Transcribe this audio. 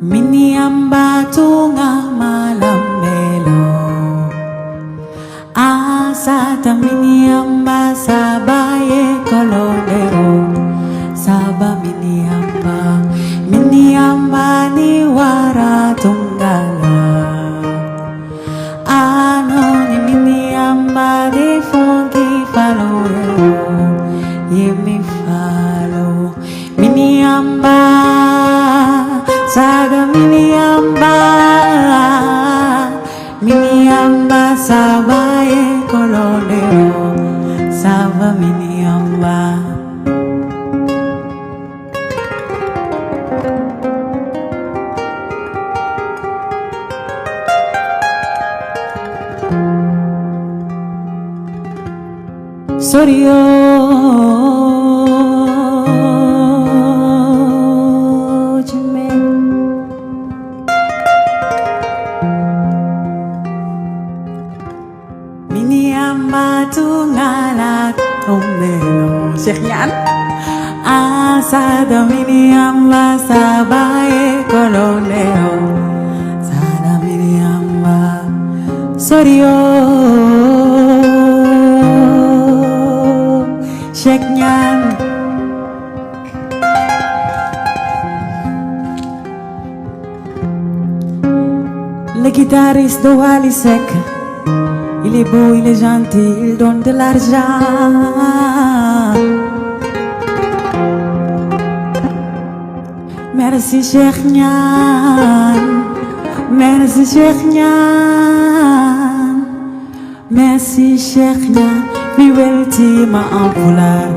Miniamba tunga malambelo asata miniamba sabaye kolondero saba miniamba ni wara tungala ano ni miniamba de fongi falorero yemi falo miniamba saga miniamba sabaye kolondero saba miniamba Sorio Miniamba tungala tomelo Cheikh Niane asada miniamba sabaye kolondero sada miniamba Sorio Cheikh Niane le guitariste de Wally Seck. Il est beau, il est gentil, il donne de l'argent. Merci Cheikh Niane, merci Cheikh Niane, merci Cheikh Niane. Mi weltima en pulaar